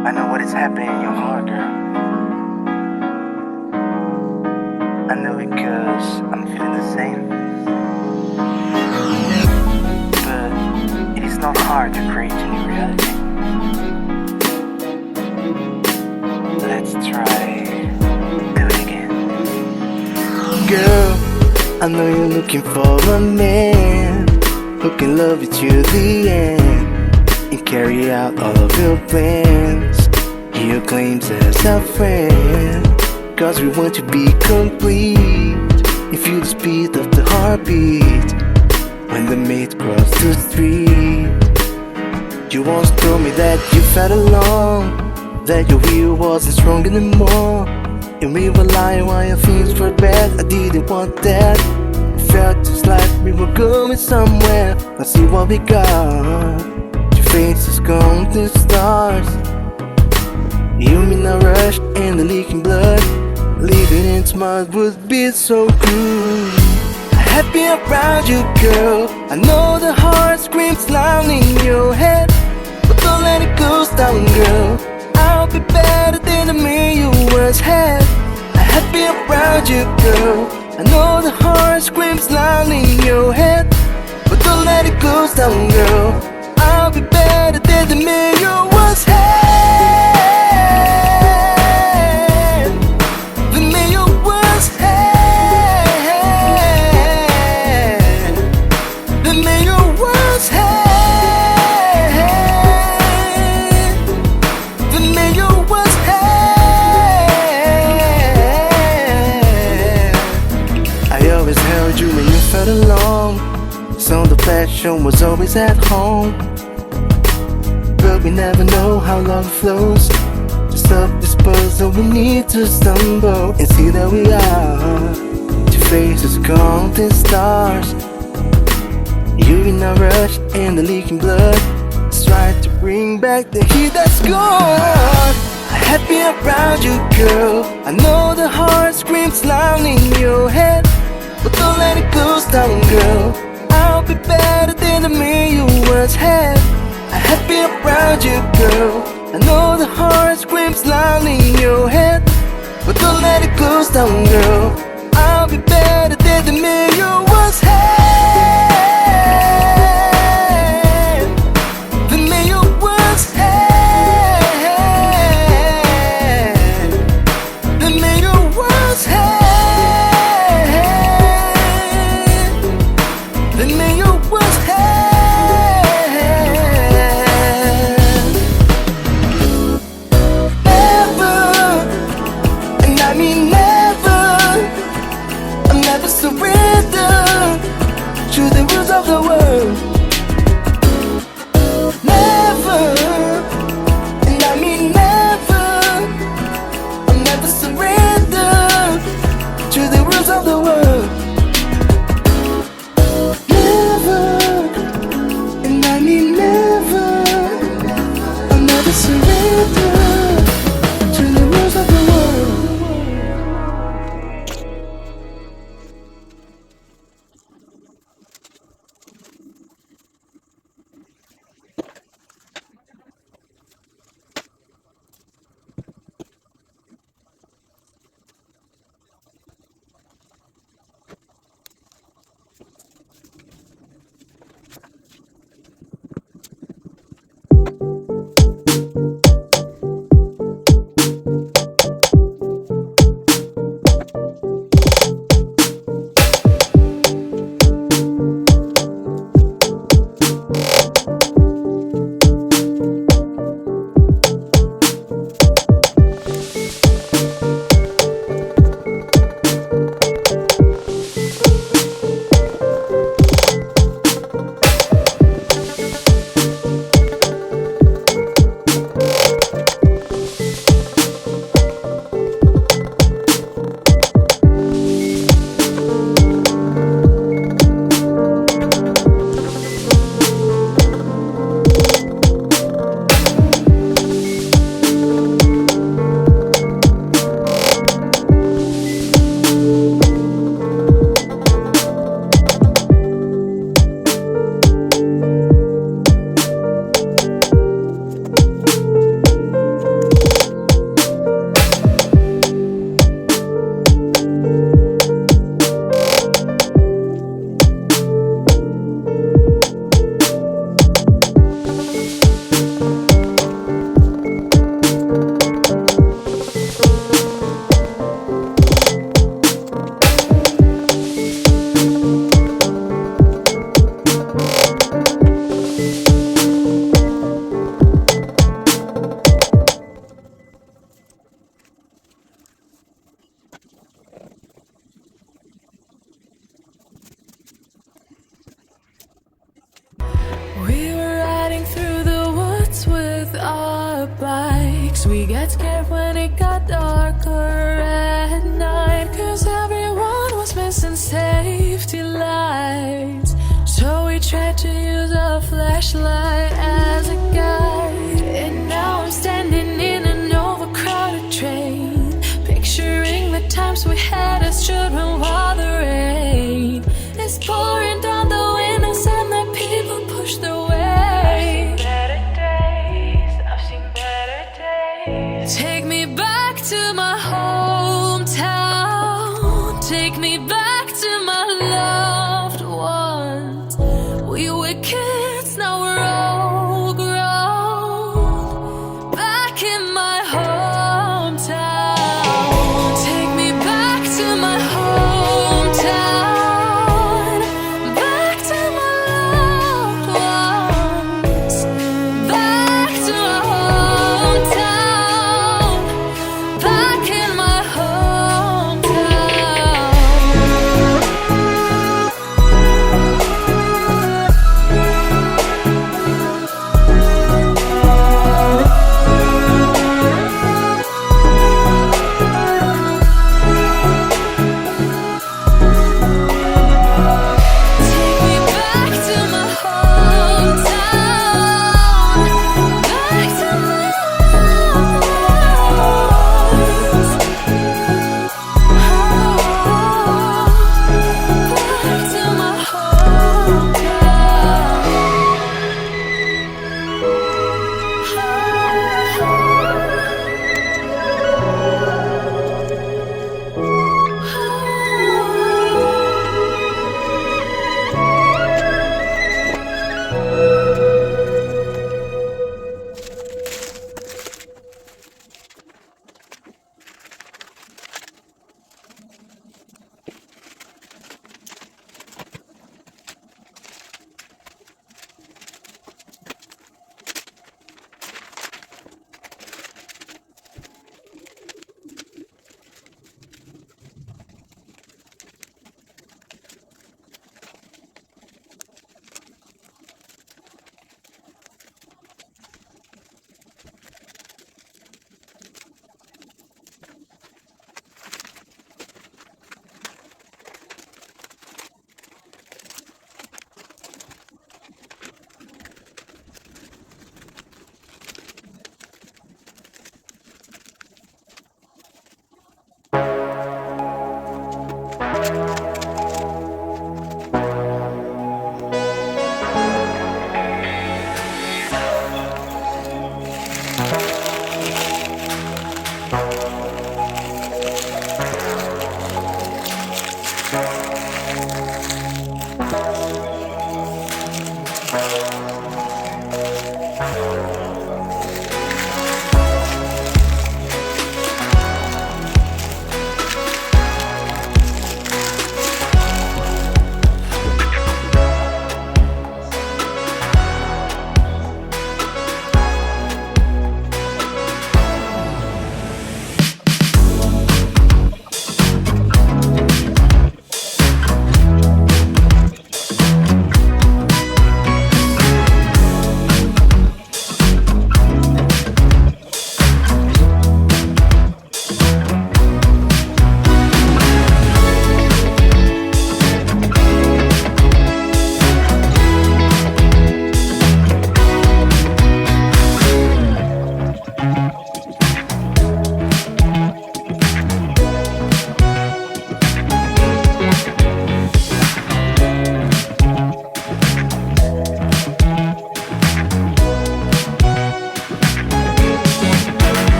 I know what is happening in your heart, girl. I know because I'm feeling the same. But it is not hard to create a new reality. Let's try do it again. Girl, I know you're looking for a man who can love you to the end and carry out all of your plans. He claims as a friend, cause we want to be complete and feel the speed of the heartbeat when the mate crossed the street. You once told me that you felt alone, that your will wasn't strong anymore, and we were lying while your things were bad. I didn't want that. It felt just like we were going somewhere. Let's see what we got. Your face is gone to stars. You in a rush and the leaking blood. Living in mud would be so cool. Happy around you, girl. I know the heart screams loud in your head, but don't let it go down, girl. I'll be better than the man you once had. Happy around you, girl. I know the heart screams loud in your head, but don't let it go down, girl. I'll be better than the man you once had. You when you felt alone, so the passion was always at home. But we never know how love flows. To stop this puzzle we need to stumble and see that we are two faces gone to stars. You in a rush and the leaking blood. Let's try to bring back the heat that's gone. Happy around you, girl. I know the heart screams loud in your head, but don't let it go down, girl. I'll be better than the man you once had. I'm happy around you, girl. I know the heart screams loud in your head, but don't let it go down, girl. I'll be better than the man you once had. The man you once had. The man you once had. we get scared when it got darker at night, 'cause everyone was missing safety lights. So we tried to use a flashlight as a guide. And now I'm standing in an overcrowded train, picturing the times we had as children while the rain is pouring down the windows and the people push their way. Take me back to my hometown. Take me back to my loved ones. We were kids, now we're old.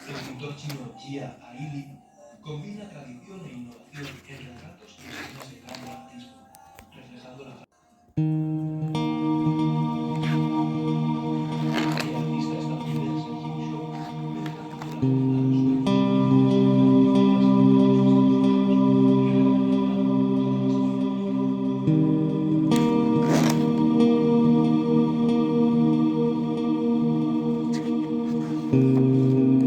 El pintor chino Jia Aili combina tradición e innovación en retratos y escenas de gran dramatismo, reflejando la el artista estadounidense Jim Shaw mezcla pintura moderna de los sueños Thank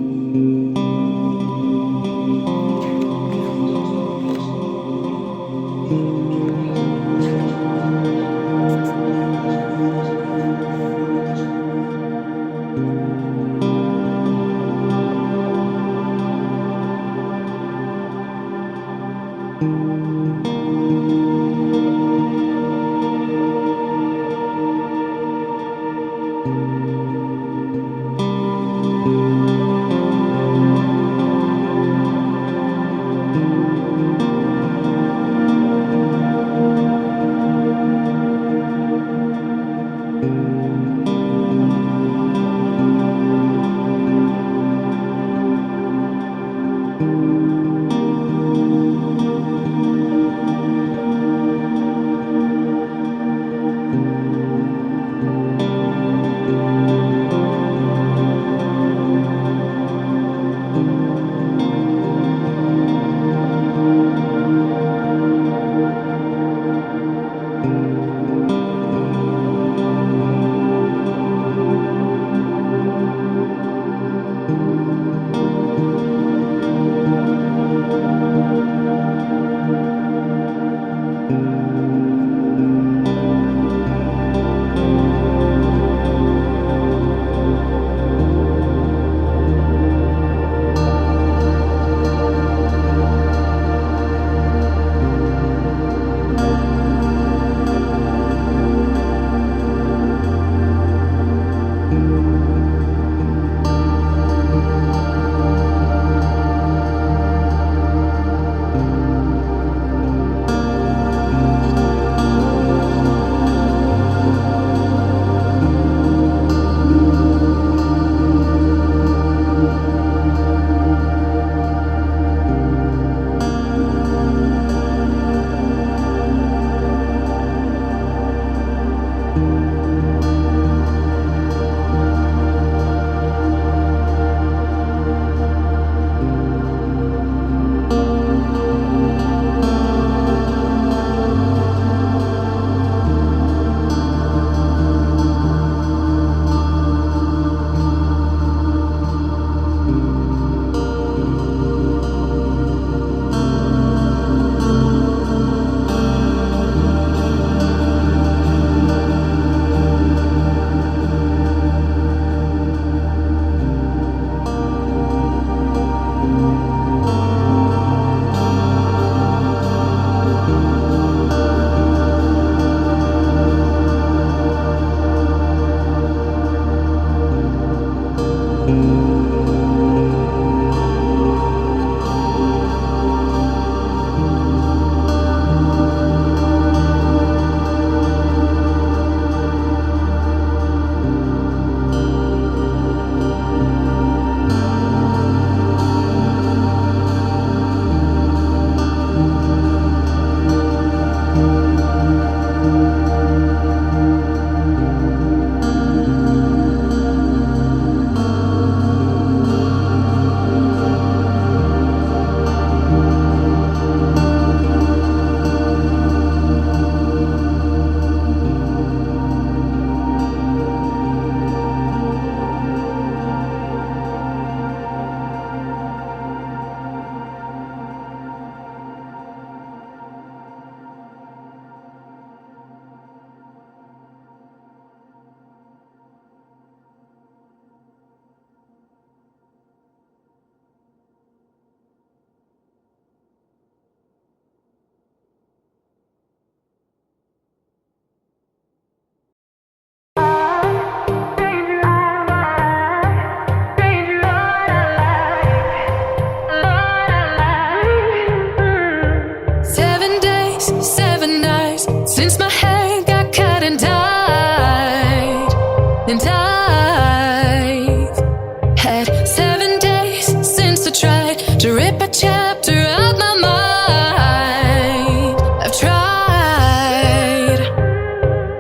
to rip a chapter out my mind. I've tried,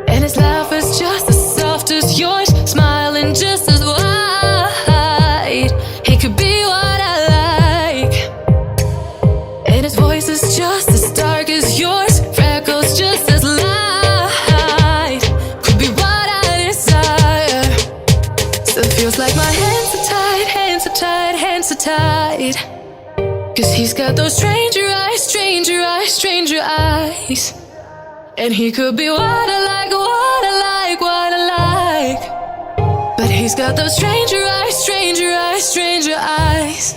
and his laugh is just as soft as yours, smiling just as wide. He could be what I like, and his voice is just as dark as yours, freckles just as light. Could be what I desire. Still feels like my hands are tied, hands are tied, hands are tied. 'Cause he's got those stranger eyes, stranger eyes, stranger eyes. And he could be what I like, what I like, what I like. But he's got those stranger eyes, stranger eyes, stranger eyes.